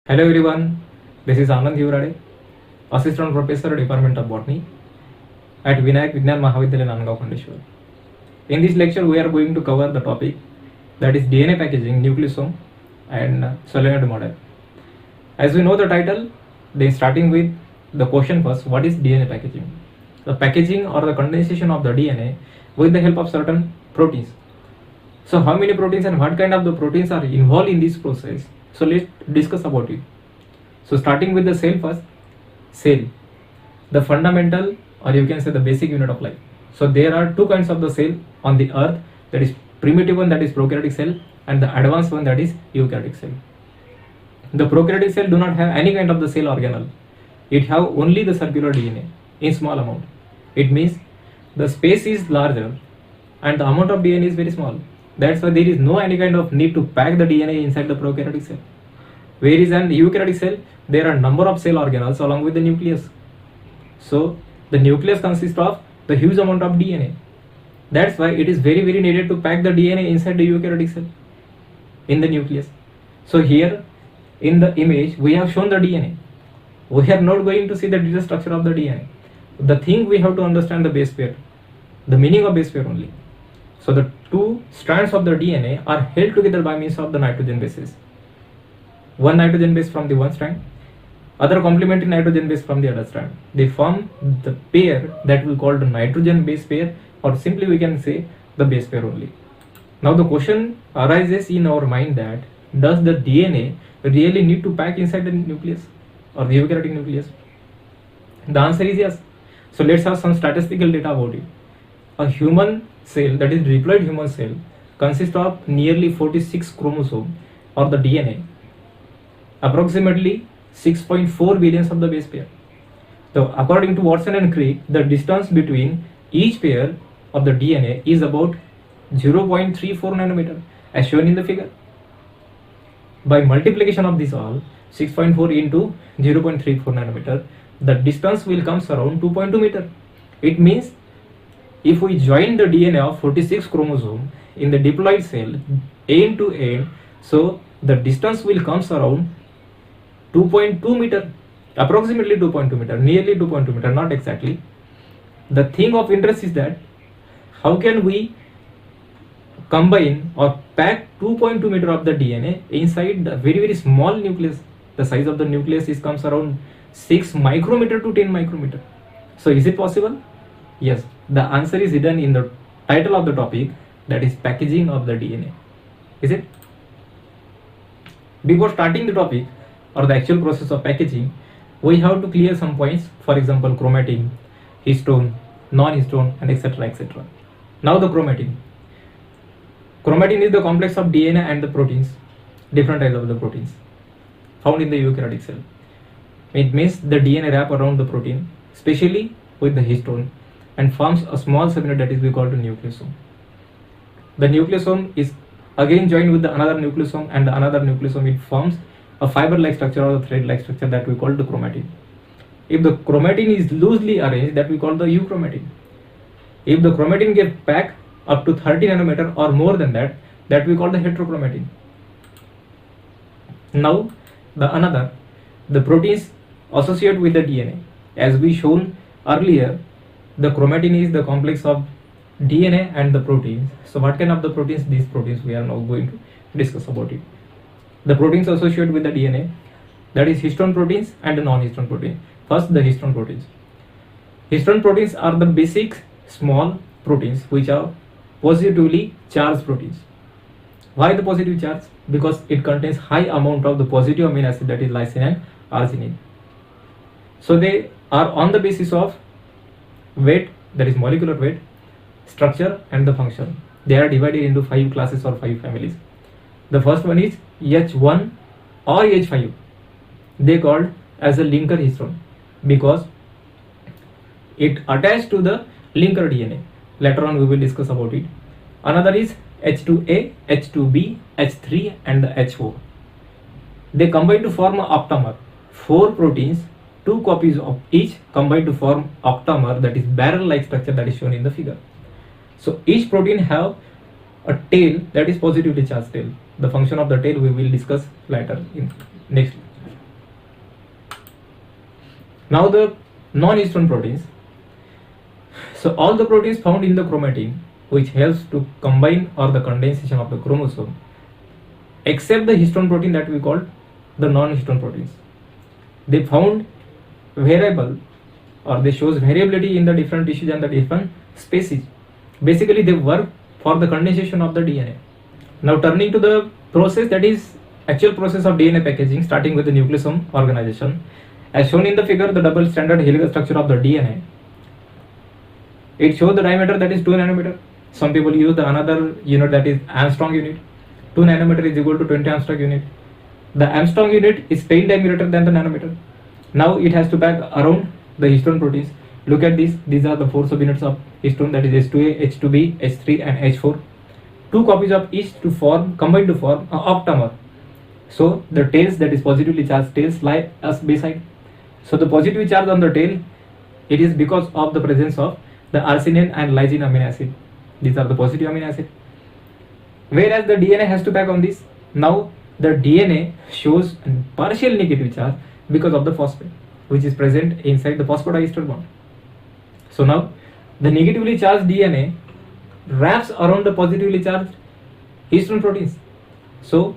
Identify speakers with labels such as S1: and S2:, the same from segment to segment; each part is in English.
S1: Hello everyone, this is Anand Hivrade, Assistant Professor, Department of Botany at Vinayak Vignan Mahavidyalaya Nandgaon Khandeshwar. In this lecture, we are going to cover the topic that is DNA packaging, nucleosome and solenoid model. As we know the title, then starting with the question first, what is DNA packaging? The packaging or the condensation of the DNA with the help of certain proteins. So how many proteins and what kind of the proteins are involved in this process? So let's discuss about it. So starting with the cell first, cell, the fundamental or you can say the basic unit of life. So there are two kinds of the cell on the earth, that is primitive one, that is prokaryotic cell, and the advanced one, that is eukaryotic cell. The prokaryotic cell do not have any kind of the cell organelle. It have only the circular DNA in small amount. It means the space is larger and the amount of DNA is very small. That's why there is no any kind of need to pack the DNA inside the prokaryotic cell. Whereas in the eukaryotic cell, there are number of cell organelles along with the nucleus. So the nucleus consists of the huge amount of DNA. That's why it is very needed to pack the DNA inside the eukaryotic cell in the nucleus. So here in the image we have shown the DNA. We are not going to see the detailed structure of the DNA. The thing we have to understand the base pair, the meaning of base pair only. So the two strands of the DNA are held together by means of the nitrogen bases. One nitrogen base from the one strand, other complementary nitrogen base from the other strand. They form the pair that we call the nitrogen base pair, or simply we can say the base pair only. Now the question arises in our mind that does the DNA really need to pack inside the nucleus or the eukaryotic nucleus? The answer is yes. So let's have some statistical data about it. A human cell, that is diploid human cell, consists of nearly 46 chromosomes or the DNA, approximately 6.4 billions of the base pair. So according to Watson and Crick, the distance between each pair of the DNA is about 0.34 nanometer as shown in the figure. By multiplication of this all, 6.4 into 0.34 nanometer, the distance will comes around 2.2 meter. It means if we join the DNA of 46 chromosome in the diploid cell end to end, so the distance will comes around 2.2 meter, approximately 2.2 meter, nearly 2.2 meter, not exactly. The thing of interest is that how can we combine or pack 2.2 meter of the DNA inside the very small nucleus. The size of the nucleus is comes around 6 micrometer to 10 micrometer. So is it possible? Yes. The answer is hidden in the title of the topic, that is packaging of the DNA. Is it? Before starting the topic or the actual process of packaging, we have to clear some points, for example chromatin, histone, non-histone, and etc. Now the chromatin. Chromatin is the complex of DNA and the proteins, different types of the proteins found in the eukaryotic cell. It means the DNA wrap around the protein, especially with the histone, and forms a small subunit that is we call the nucleosome. The nucleosome is again joined with the another nucleosome, and the another nucleosome, it forms a fiber-like structure or a thread-like structure that we call the chromatin. If the chromatin is loosely arranged, that we call the euchromatin. If the chromatin gets packed up to 30 nanometer or more than that, that we call the heterochromatin. Now the proteins associate with the DNA. As we shown earlier, the chromatin is the complex of DNA and the proteins. So what kind of the proteins? These proteins we are now going to discuss about it. The proteins associated with the DNA, that is histone proteins and the non-histone proteins. First, the histone proteins. Histone proteins are the basic small proteins which are positively charged proteins. Why the positive charge? Because it contains high amount of the positive amino acid, that is lysine and arginine. So they are on the basis of weight, that is molecular weight, structure, and the function. They are divided into 5 classes or 5 families. The first one is H1 or H5. They called as a linker histone because it attached to the linker DNA. Later on we will discuss about it. Another is H2A, H2B, H3, and the HO. They combine to form an octamer. 4 proteins, 2 copies of each combine to form octamer, that is barrel-like structure that is shown in the figure. So each protein have a tail, that is positively charged tail. The function of the tail we will discuss later in next. Now the non-histone proteins. So all the proteins found in the chromatin which helps to combine or the condensation of the chromosome, except the histone protein that we call the non-histone proteins. They found variable or they shows variability in the different tissues and the different species. Basically they work for the condensation of the DNA. Now turning to the process, that is actual process of DNA packaging, starting with the nucleosome organization. As shown in the figure, the double stranded helical structure of the DNA. It shows the diameter that is 2 nanometer. Some people use the another unit, that is Armstrong unit. 2 nanometer is equal to 20 Armstrong unit. The Armstrong unit is 10 times greater than the nanometer. Now it has to pack around the histone proteins. Look at this. These are the 4 subunits of histone, that is H2A, H2B, H3 and H4. 2 copies of each to form, combined to form an octamer. So the tails, that is positively charged tails, lie as beside. So the positively charged on the tail, it is because of the presence of the arginine and lysine amino acid. These are the positive amino acid. Whereas the DNA has to pack on this. Now the DNA shows a partial negative charge because of the phosphate which is present inside the phosphodiester bond. So now the negatively charged DNA wraps around the positively charged histone proteins. So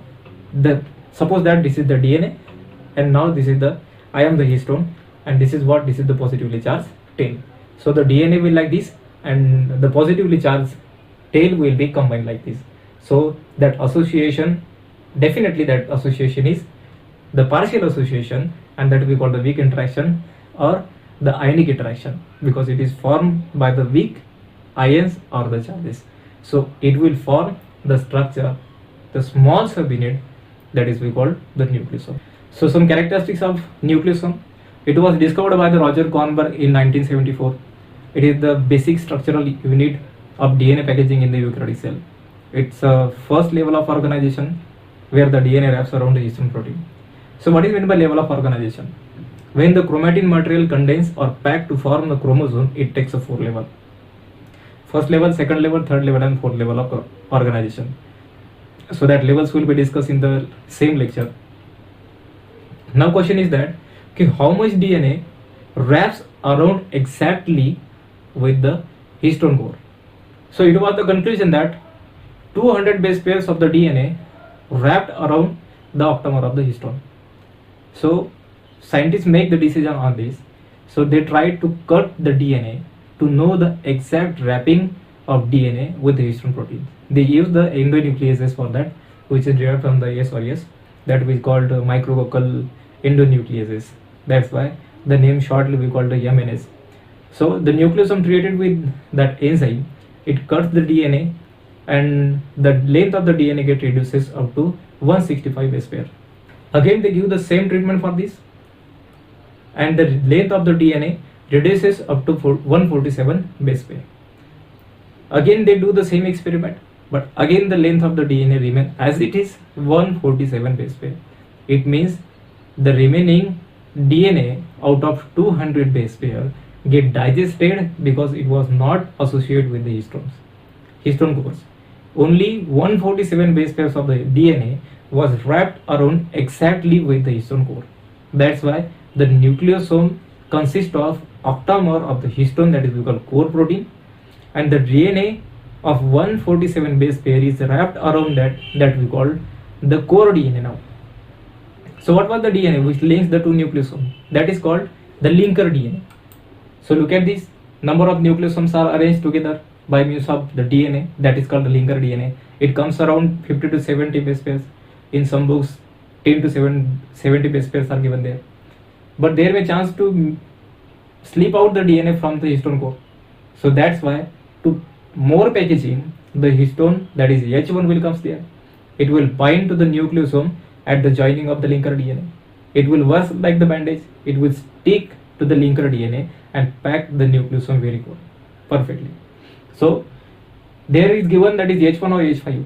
S1: suppose that this is the DNA and now this is the, I am the histone, and this is the positively charged tail. So the DNA will like this and the positively charged tail will be combined like this. So that association, definitely that association is the partial association, and that we call the weak interaction or the ionic interaction, because it is formed by the weak ions or the charges. So it will form the structure, the small subunit, that is we call the nucleosome. So some characteristics of nucleosome. It was discovered by the Roger Kornberg in 1974. It is the basic structural unit of DNA packaging in the eukaryotic cell. It's a first level of organization where the DNA wraps around the histone protein. So what is meant by level of organization? When the chromatin material condense or packed to form the chromosome, it takes a 4 level. First level, second level, third level and fourth level of organization. So that levels will be discussed in the same lecture. Now question is that how much DNA wraps around exactly with the histone core. So it was the conclusion that 200 base pairs of the DNA wrapped around the octamer of the histone. So scientists make the decision on this. So they try to cut the DNA to know the exact wrapping of DNA with the histone protein. They use the endonucleases for that, which is derived from the SOS, that we called microvocal endonucleases. That's why the name shortly we call the MNS. So the nucleosome treated with that enzyme, it cuts the DNA and the length of the DNA get reduces up to 165 base pair. Again they give the same treatment for this and the length of the DNA reduces up to 147 base pair. Again they do the same experiment, but again the length of the DNA remains as it is, 147 base pair. It means the remaining DNA out of 200 base pair get digested because it was not associated with the histone cores. Only 147 base pairs of the DNA was wrapped around exactly with the histone core. That's why the nucleosome consists of octamer of the histone, that is we call core protein, and the DNA of 147 base pair is wrapped around that we call the core DNA now. So what was the DNA which links the two nucleosomes? That is called the linker DNA. So look at this, number of nucleosomes are arranged together by means of the DNA, that is called the linker DNA. It comes around 50 to 70 base pairs. In some books 10 to 70 base pairs are given there. But there may chance to slip out the DNA from the histone core. So that's why to more packaging, the histone, that is H1 will comes there. It will bind to the nucleosome at the joining of the linker DNA. It will work like the bandage. It will stick to the linker DNA and pack the nucleosome very good, perfectly. So there is given that is H1 or H5.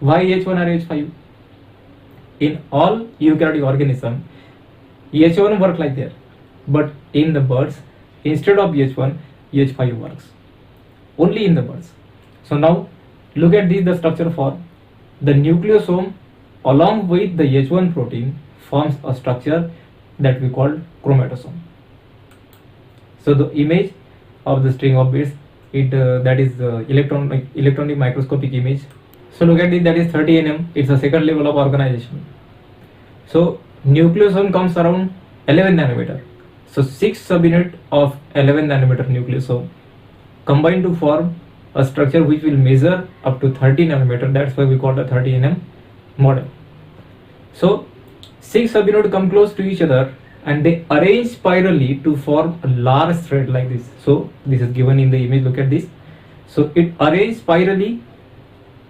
S1: Why H1 or H5? In all eukaryotic organisms, H1 work like that, but in the birds, instead of H1, H5 works. Only in the birds. So now look at this, the structure form. The nucleosome along with the H1 protein forms a structure that we call chromatosome. So the image of the string of bits, that is electronic microscopic image. So look at it, that is 30 nm. It's a second level of organization. So nucleosome comes around 11 nanometer. So 6 subunit of 11 nanometer nucleosome combined to form a structure which will measure up to 30 nanometer. That's why we call the 30 nm model. So 6 subunit come close to each other and they arrange spirally to form a large thread like this. So this is given in the image. Look at this. So it arranges spirally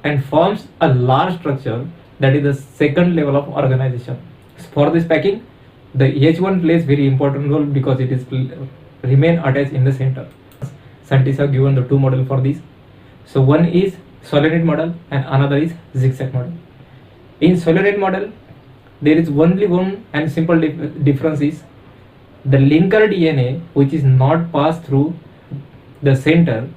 S1: and forms a large structure, that is the second level of organization. For this packing, the H1 plays very important role because it is remain attached in the center. Scientists have given the two model for this. So one is solenoid model and another is zigzag model. In solenoid model, there is only one and simple difference is the linker DNA, which is not passed through the center.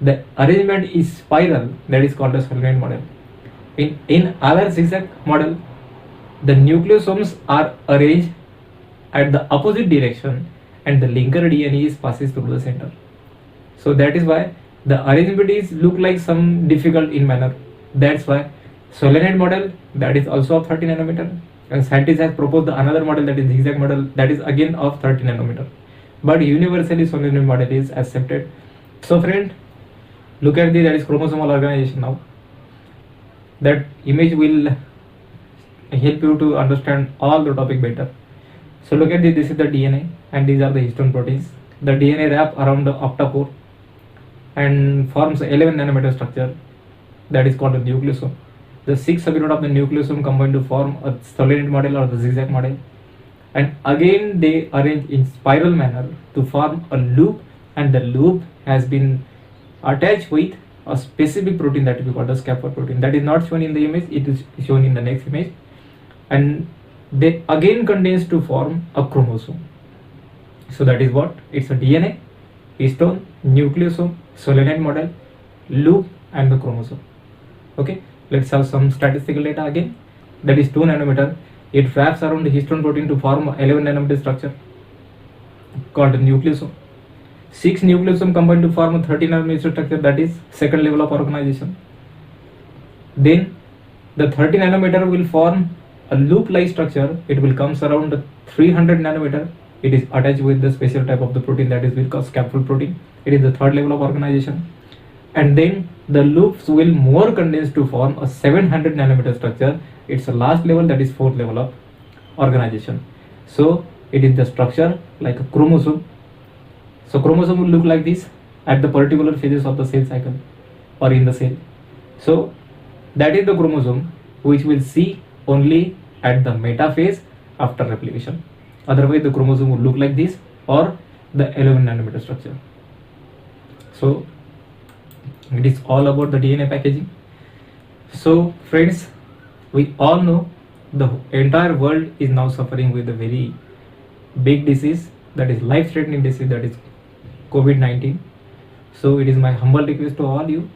S1: The arrangement is spiral, that is called a solenoid model. In other zigzag model, the nucleosomes are arranged at the opposite direction and the linker DNA is passes through the center. So that is why the arrangement is look like some difficult in manner. That's why solenoid model, that is also of 30 nanometer, and scientists have proposed another model, that is zigzag model, that is again of 30 nanometer. But universally solenoid model is accepted. So friend, look at that is chromosomal organization now. That image will help you to understand all the topic better. So look at this is the DNA and these are the histone proteins. The DNA wrap around the octapore and forms 11 nanometer structure, that is called the nucleosome. The 6 subunit of the nucleosome combine to form a solenoid model or the zigzag model, and again they arrange in spiral manner to form a loop, and the loop has been attached with a specific protein that we call the scaffold protein. That is not shown in the image, it is shown in the next image, and they again condense to form a chromosome. So that is what it's a DNA, histone, nucleosome, solenoid model, loop and the chromosome. Okay, let's have some statistical data again. That is 2 nanometer. It wraps around the histone protein to form 11 nanometer structure called the nucleosome. 6 nucleosome combined to form a 30 nanometer structure, that is second level of organization. Then the 30 nanometer will form a loop-like structure. It will comes around 300 nanometer. It is attached with the special type of the protein, that is called scaffold protein. It is the third level of organization. And then the loops will more condense to form a 700 nanometer structure. It's a last level, that is fourth level of organization. So it is the structure like a chromosome. So chromosome will look like this at the particular phases of the cell cycle or in the cell. So that is the chromosome which will see only at the metaphase after replication. Otherwise the chromosome would look like this or the 11 nanometer structure. So it is all about the DNA packaging. So friends, we all know the entire world is now suffering with a very big disease, that is life-threatening disease, that is COVID-19. So it is my humble request to all you,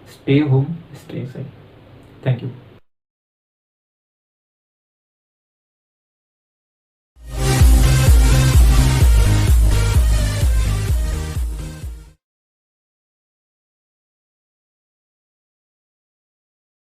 S1: stay home, stay safe. Thank you.